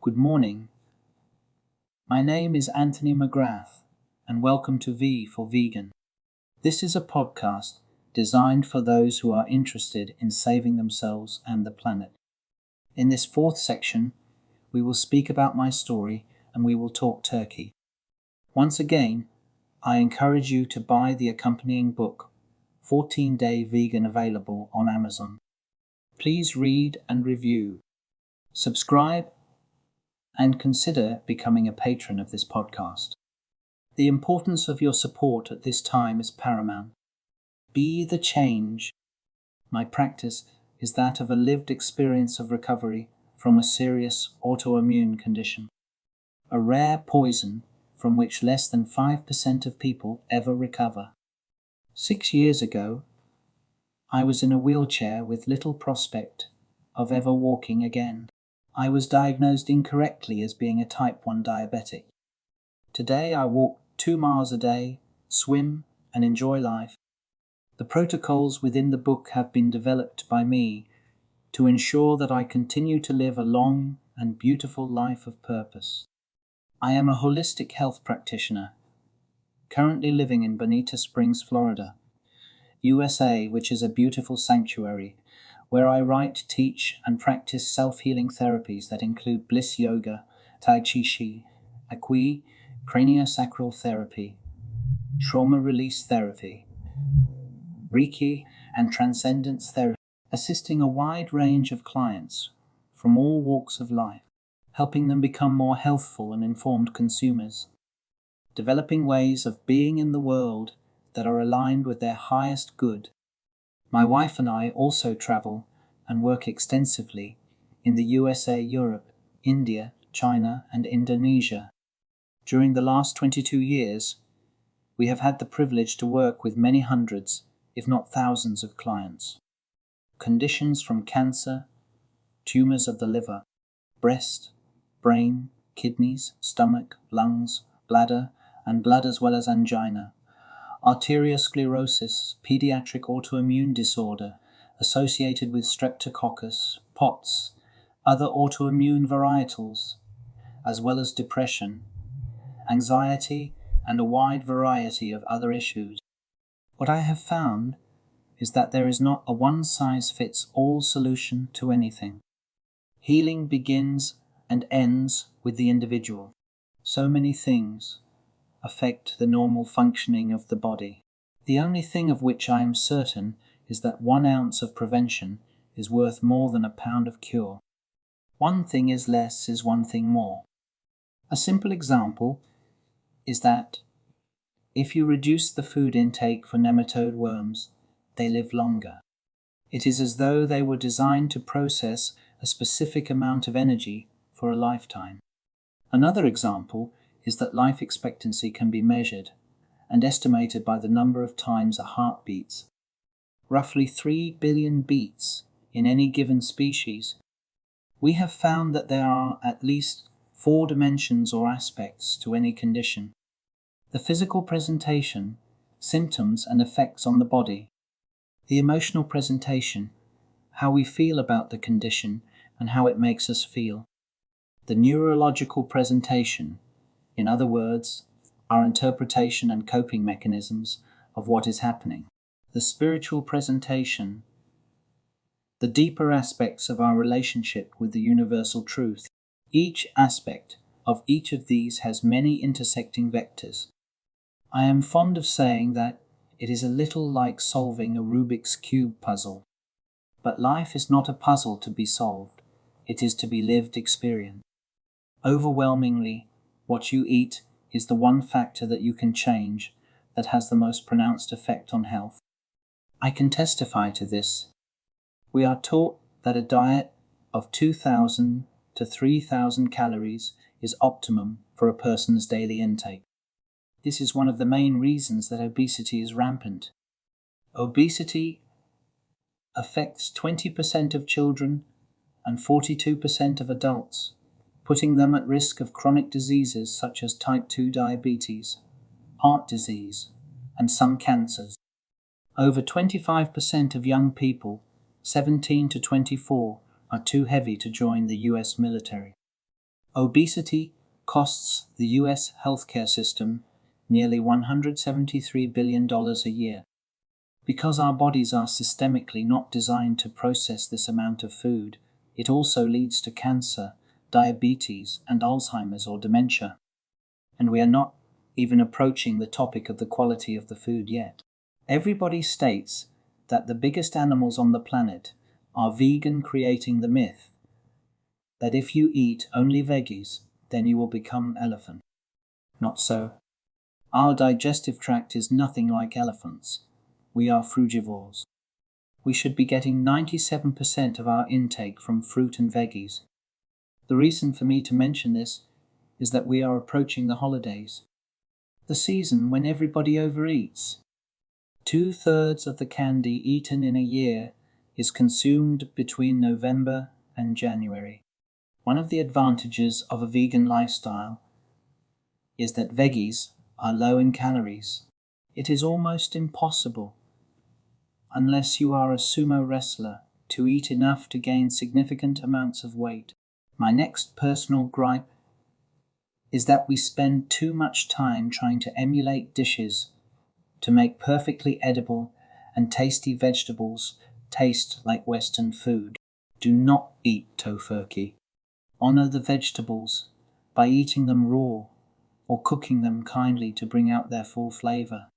Good morning. My name is Anthony McGrath, and welcome to V for Vegan. This is a podcast designed for those who are interested in saving themselves and the planet. In this fourth section, we will speak about my story and we will talk turkey. Once again, I encourage you to buy the accompanying book, 14-Day Vegan, available on Amazon. Please read and review. Subscribe and consider becoming a patron of this podcast. The importance of your support at this time is paramount. Be the change. My practice is that of a lived experience of recovery from a serious autoimmune condition, a rare poison from which less than 5% of people ever recover. 6 years ago, I was in a wheelchair with little prospect of ever walking again. I was diagnosed incorrectly as being a type 1 diabetic. Today I walk 2 miles a day, swim, and enjoy life. The protocols within the book have been developed by me to ensure that I continue to live a long and beautiful life of purpose. I am a holistic health practitioner, currently living in Bonita Springs, Florida, USA, which is a beautiful sanctuary where I write, teach, and practice self-healing therapies that include bliss yoga, tai chi, acqui, craniosacral therapy, trauma release therapy, Reiki, and transcendence therapy, assisting a wide range of clients from all walks of life, helping them become more healthful and informed consumers, developing ways of being in the world that are aligned with their highest good. My wife and I also travel and work extensively in the USA, Europe, India, China, and Indonesia. During the last 22 years, we have had the privilege to work with many hundreds, if not thousands, of clients. Conditions from cancer, tumors of the liver, breast, brain, kidneys, stomach, lungs, bladder, and blood, as well as angina, arteriosclerosis, pediatric autoimmune disorder associated with streptococcus, POTS, other autoimmune varietals, as well as depression, anxiety, and a wide variety of other issues. What I have found is that there is not a one-size-fits-all solution to anything. Healing begins and ends with the individual. So many things affect the normal functioning of the body. The only thing of which I am certain is that 1 ounce of prevention is worth more than a pound of cure. One thing is less is one thing more. A simple example is that if you reduce the food intake for nematode worms, they live longer. It is as though they were designed to process a specific amount of energy for a lifetime. Another example is that life expectancy can be measured and estimated by the number of times a heart beats. Roughly 3 billion beats in any given species. We have found that there are at least 4 dimensions or aspects to any condition: the physical presentation, symptoms and effects on the body; the emotional presentation, how we feel about the condition and how it makes us feel; the neurological presentation, in other words, our interpretation and coping mechanisms of what is happening; the spiritual presentation, the deeper aspects of our relationship with the universal truth. Each aspect of each of these has many intersecting vectors. I am fond of saying that it is a little like solving a Rubik's Cube puzzle. But life is not a puzzle to be solved. It is to be lived experience. Overwhelmingly, what you eat is the one factor that you can change that has the most pronounced effect on health. I can testify to this. We are taught that a diet of 2,000 to 3,000 calories is optimum for a person's daily intake. This is one of the main reasons that obesity is rampant. Obesity affects 20% of children and 42% of adults, putting them at risk of chronic diseases such as type 2 diabetes, heart disease, and some cancers. Over 25% of young people, 17 to 24, are too heavy to join the US military. Obesity costs the US healthcare system nearly $173 billion a year. Because our bodies are systemically not designed to process this amount of food, it also leads to cancer, diabetes, and Alzheimer's or dementia. And we are not even approaching the topic of the quality of the food yet. Everybody states that the biggest animals on the planet are vegan, creating the myth that if you eat only veggies, then you will become elephant. Not so. Our digestive tract is nothing like elephants. We are frugivores. We should be getting 97% of our intake from fruit and veggies. The reason for me to mention this is that we are approaching the holidays, the season when everybody overeats. 2/3 of the candy eaten in a year is consumed between November and January. One of the advantages of a vegan lifestyle is that veggies are low in calories. It is almost impossible, unless you are a sumo wrestler, to eat enough to gain significant amounts of weight. My next personal gripe is that we spend too much time trying to emulate dishes to make perfectly edible and tasty vegetables taste like Western food. Do not eat tofurkey. Honor the vegetables by eating them raw or cooking them kindly to bring out their full flavor.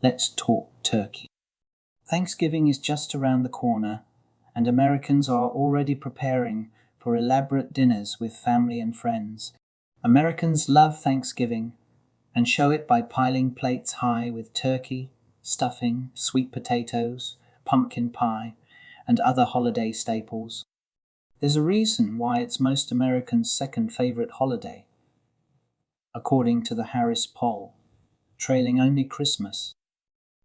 Let's talk turkey. Thanksgiving is just around the corner, and Americans are already preparing for elaborate dinners with family and friends. Americans love Thanksgiving and show it by piling plates high with turkey, stuffing, sweet potatoes, pumpkin pie, and other holiday staples. There's a reason why it's most Americans' second favorite holiday, according to the Harris poll, trailing only Christmas.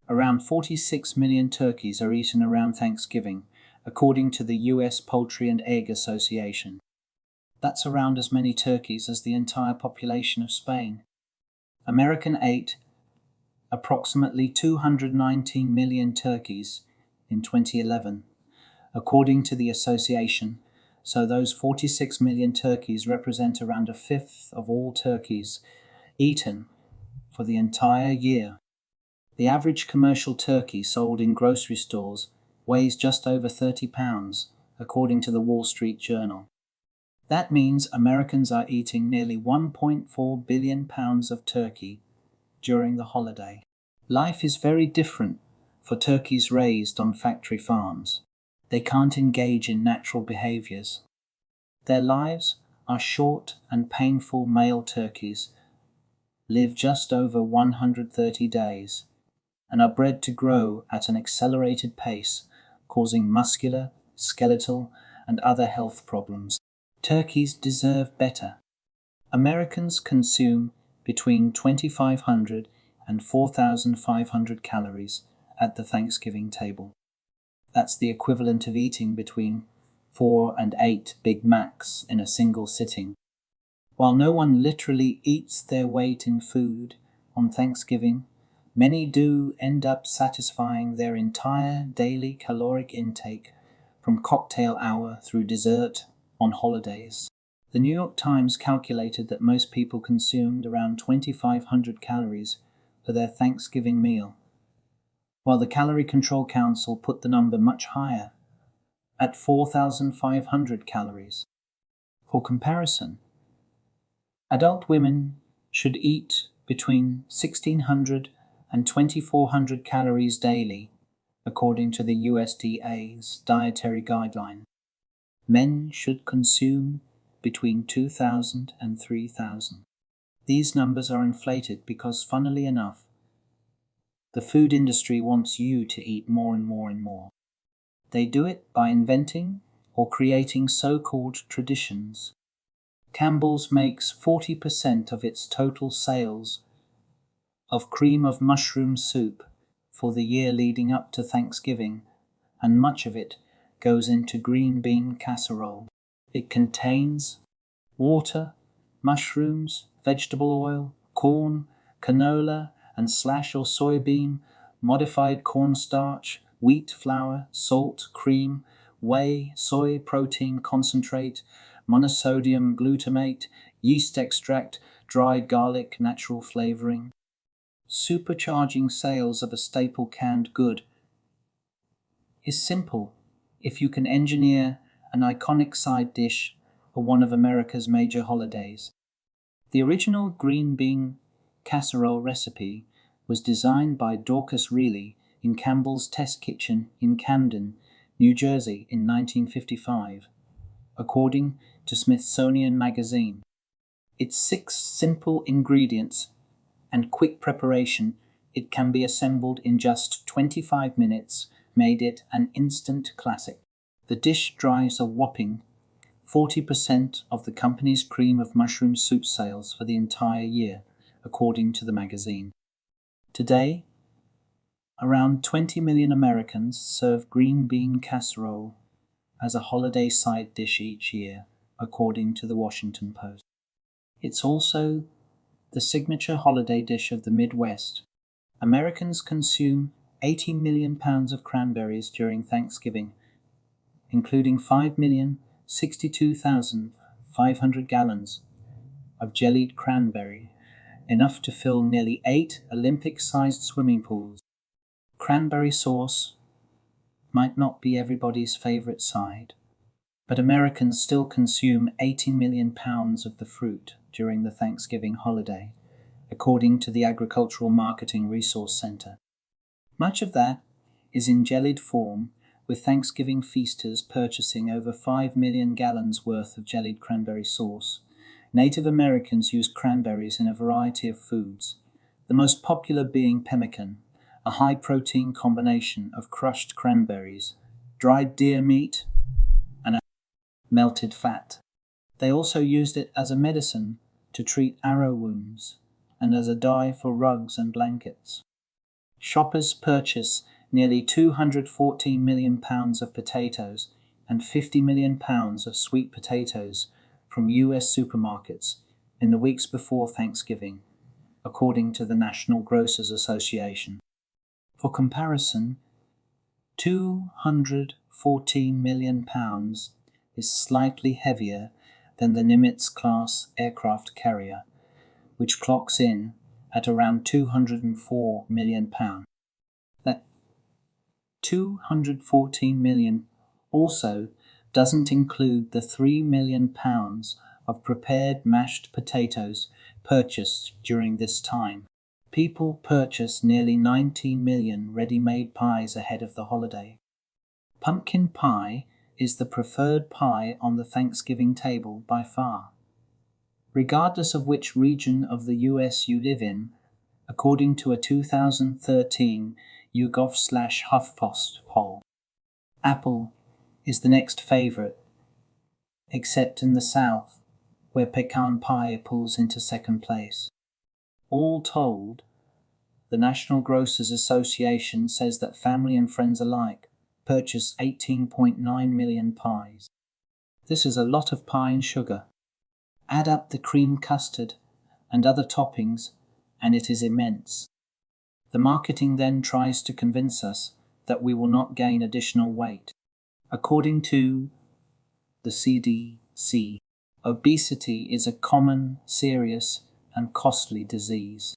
Around 46 million turkeys are eaten around Thanksgiving, according to the US Poultry and Egg Association. That's around as many turkeys as the entire population of Spain. American ate approximately 219 million turkeys in 2011, according to the association, so those 46 million turkeys represent around a fifth of all turkeys eaten for the entire year. The average commercial turkey sold in grocery stores weighs just over 30 pounds, according to the Wall Street Journal. That means Americans are eating nearly 1.4 billion pounds of turkey during the holiday. Life is very different for turkeys raised on factory farms. They can't engage in natural behaviors. Their lives are short and painful. Male turkeys live just over 130 days and are bred to grow at an accelerated pace, causing muscular, skeletal, and other health problems. Turkeys deserve better. Americans consume between 2,500 and 4,500 calories at the Thanksgiving table. That's the equivalent of eating between 4 and 8 Big Macs in a single sitting. While no one literally eats their weight in food on Thanksgiving, many do end up satisfying their entire daily caloric intake from cocktail hour through dessert on holidays. The New York Times calculated that most people consumed around 2,500 calories for their Thanksgiving meal, while the Calorie Control Council put the number much higher, at 4,500 calories. For comparison, adult women should eat between 1,600 and 2,400 calories daily according to the USDA's dietary guideline. Men should consume between 2,000 and 3,000. These numbers are inflated because, funnily enough, the food industry wants you to eat more and more and more. They do it by inventing or creating so-called traditions. Campbell's makes 40% of its total sales of cream of mushroom soup for the year leading up to Thanksgiving, and much of it goes into green bean casserole. It contains water, mushrooms, vegetable oil, corn, canola, and slash or soybean, modified cornstarch, wheat flour, salt, cream, whey, soy protein concentrate, monosodium glutamate, yeast extract, dried garlic, natural flavoring. Supercharging sales of a staple canned good is simple if you can engineer an iconic side dish for one of America's major holidays. The original green bean casserole recipe was designed by Dorcas Reilly in Campbell's Test Kitchen in Camden, New Jersey in 1955, according to Smithsonian Magazine. Its 6 simple ingredients and quick preparation, it can be assembled in just 25 minutes, made it an instant classic. The dish drives a whopping 40% of the company's cream of mushroom soup sales for the entire year, according to the magazine. Today, around 20 million Americans serve green bean casserole as a holiday side dish each year, according to the Washington Post. It's also the signature holiday dish of the Midwest. Americans consume 80 million pounds of cranberries during Thanksgiving, including 5,062,500 gallons of jellied cranberry, enough to fill nearly 8 Olympic-sized swimming pools. Cranberry sauce might not be everybody's favorite side, but Americans still consume 80 million pounds of the fruit during the Thanksgiving holiday, according to the Agricultural Marketing Resource Center. Much of that is in jellied form, with Thanksgiving feasters purchasing over 5 million gallons worth of jellied cranberry sauce. Native Americans use cranberries in a variety of foods, the most popular being pemmican, a high-protein combination of crushed cranberries, dried deer meat, and melted fat. They also used it as a medicine to treat arrow wounds and as a dye for rugs and blankets. Shoppers purchase nearly 214 million pounds of potatoes and 50 million pounds of sweet potatoes from U.S. supermarkets in the weeks before Thanksgiving, according to the National Grocers Association. For comparison, 214 million pounds is slightly heavier than the Nimitz-class aircraft carrier, which clocks in at around 204 million pounds. That 214 million also doesn't include the 3 million pounds of prepared mashed potatoes purchased during this time. People purchase nearly 19 million ready-made pies ahead of the holiday. Pumpkin pie is the preferred pie on the Thanksgiving table by far. Regardless of which region of the US you live in, according to a 2013 YouGov/HuffPost poll, apple is the next favorite, except in the South, where pecan pie pulls into second place. All told, the National Grocers Association says that family and friends alike purchase 18.9 million pies. This is a lot of pie and sugar. Add up the cream custard and other toppings, and it is immense. The marketing then tries to convince us that we will not gain additional weight. According to the CDC, obesity is a common, serious, and costly disease.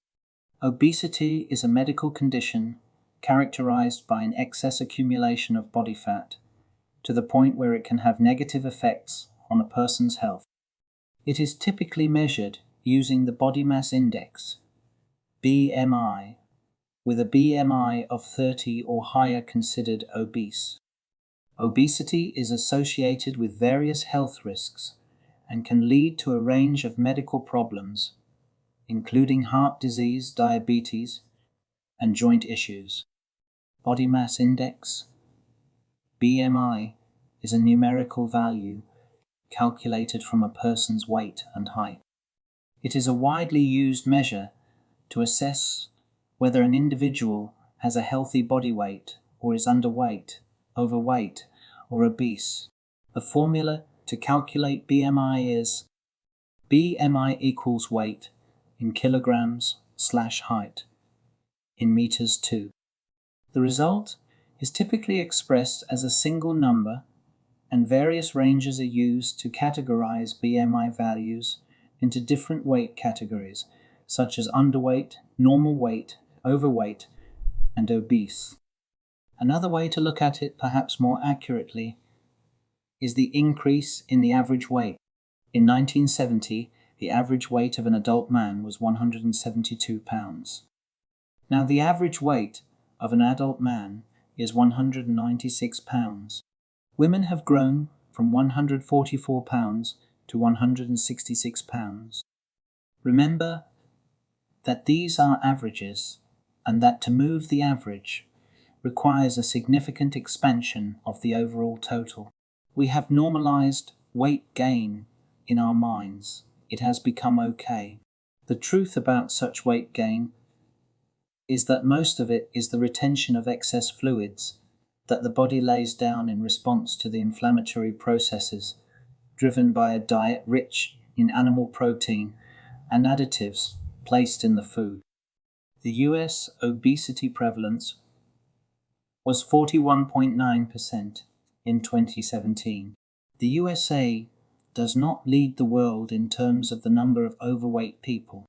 Obesity is a medical condition characterized by an excess accumulation of body fat to the point where it can have negative effects on a person's health. It is typically measured using the body mass index, BMI, with a BMI of 30 or higher considered obese. Obesity is associated with various health risks and can lead to a range of medical problems, including heart disease, diabetes, and joint issues. Body mass index, BMI, is a numerical value calculated from a person's weight and height. It is a widely used measure to assess whether an individual has a healthy body weight or is underweight, overweight, or obese. The formula to calculate BMI is BMI equals weight in kilograms/height in meters 2. The result is typically expressed as a single number, and various ranges are used to categorize BMI values into different weight categories, such as underweight, normal weight, overweight, and obese. Another way to look at it, perhaps more accurately, is the increase in the average weight. In 1970, the average weight of an adult man was 172 pounds. Now, the average weight of an adult man is 196 pounds. Women have grown from 144 pounds to 166 pounds. Remember that these are averages, and that to move the average requires a significant expansion of the overall total. We have normalized weight gain in our minds. It has become okay. The truth about such weight gain is that most of it is the retention of excess fluids that the body lays down in response to the inflammatory processes driven by a diet rich in animal protein and additives placed in the food. The US obesity prevalence was 41.9% in 2017. The USA does not lead the world in terms of the number of overweight people.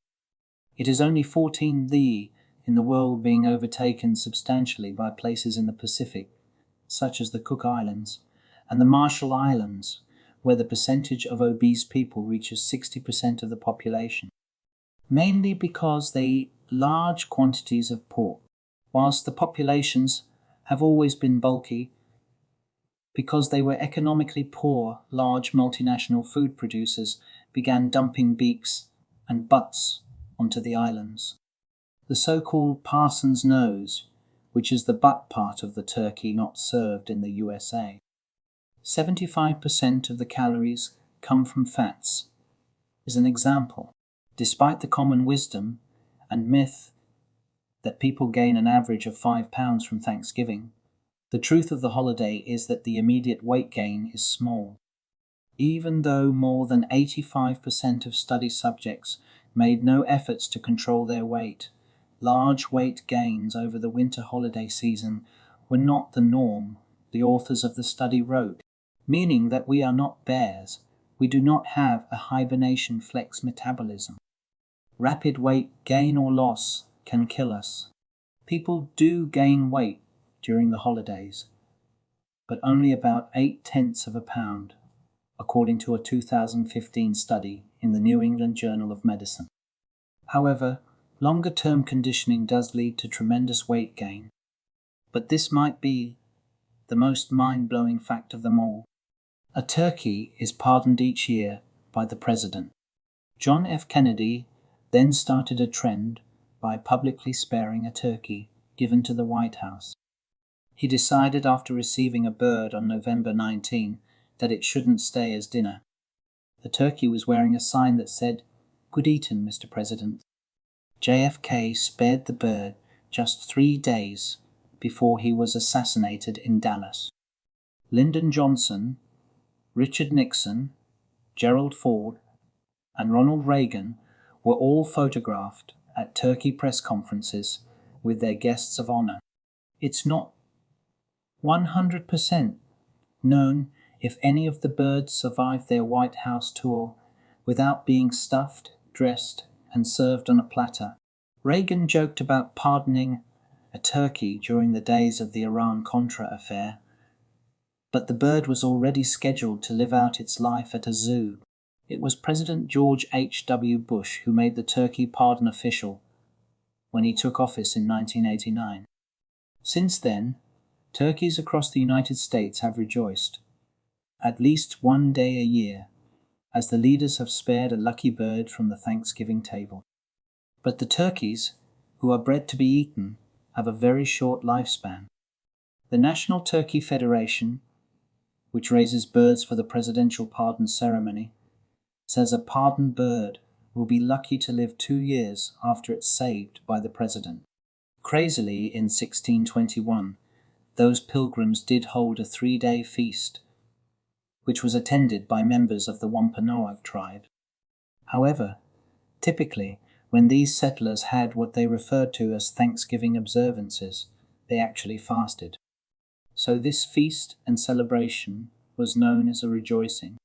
It is only 14th in the world, being overtaken substantially by places in the Pacific, such as the Cook Islands and the Marshall Islands, where the percentage of obese people reaches 60% of the population, mainly because they eat large quantities of pork, whilst the populations have always been bulky because they were economically poor. Large multinational food producers began dumping beaks and butts onto the islands. The so-called Parson's nose, which is the butt part of the turkey not served in the USA. 75% of the calories come from fats, is an example. Despite the common wisdom and myth that people gain an average of 5 pounds from Thanksgiving, the truth of the holiday is that the immediate weight gain is small. Even though more than 85% of study subjects made no efforts to control their weight, large weight gains over the winter holiday season were not the norm, the authors of the study wrote, meaning that we are not bears. We do not have a hibernation flex metabolism. Rapid weight gain or loss can kill us. People do gain weight during the holidays, but only about 0.8 of a pound, according to a 2015 study in the New England Journal of Medicine. However, longer-term conditioning does lead to tremendous weight gain, but this might be the most mind-blowing fact of them all. A turkey is pardoned each year by the president. John F. Kennedy then started a trend by publicly sparing a turkey given to the White House. He decided after receiving a bird on November 19 that it shouldn't stay as dinner. The turkey was wearing a sign that said, "Good eating, Mr. President." JFK spared the bird just 3 days before he was assassinated in Dallas. Lyndon Johnson, Richard Nixon, Gerald Ford, and Ronald Reagan were all photographed at turkey press conferences with their guests of honor. It's not 100% known if any of the birds survived their White House tour without being stuffed, dressed, and served on a platter. Reagan joked about pardoning a turkey during the days of the Iran-Contra affair, but the bird was already scheduled to live out its life at a zoo. It was President George H.W. Bush who made the turkey pardon official when he took office in 1989. Since then, turkeys across the United States have rejoiced, at least one day a year, as the leaders have spared a lucky bird from the Thanksgiving table. But the turkeys, who are bred to be eaten, have a very short lifespan. The National Turkey Federation, which raises birds for the presidential pardon ceremony, says a pardoned bird will be lucky to live 2 years after it's saved by the president. Crazily, in 1621, those pilgrims did hold a 3-day feast, which was attended by members of the Wampanoag tribe. However, typically, when these settlers had what they referred to as Thanksgiving observances, they actually fasted. So this feast and celebration was known as a rejoicing.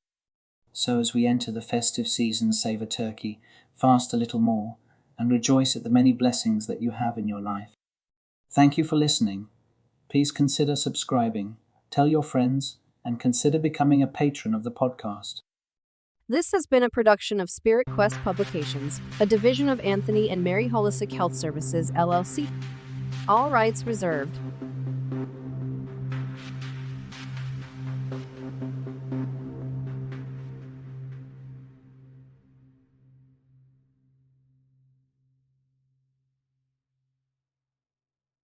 So as we enter the festive season, save a turkey, fast a little more, and rejoice at the many blessings that you have in your life. Thank you for listening. Please consider subscribing, tell your friends, and consider becoming a patron of the podcast. This has been a production of Spirit Quest Publications, a division of Anthony and Mary Holistic Health Services, LLC. All rights reserved.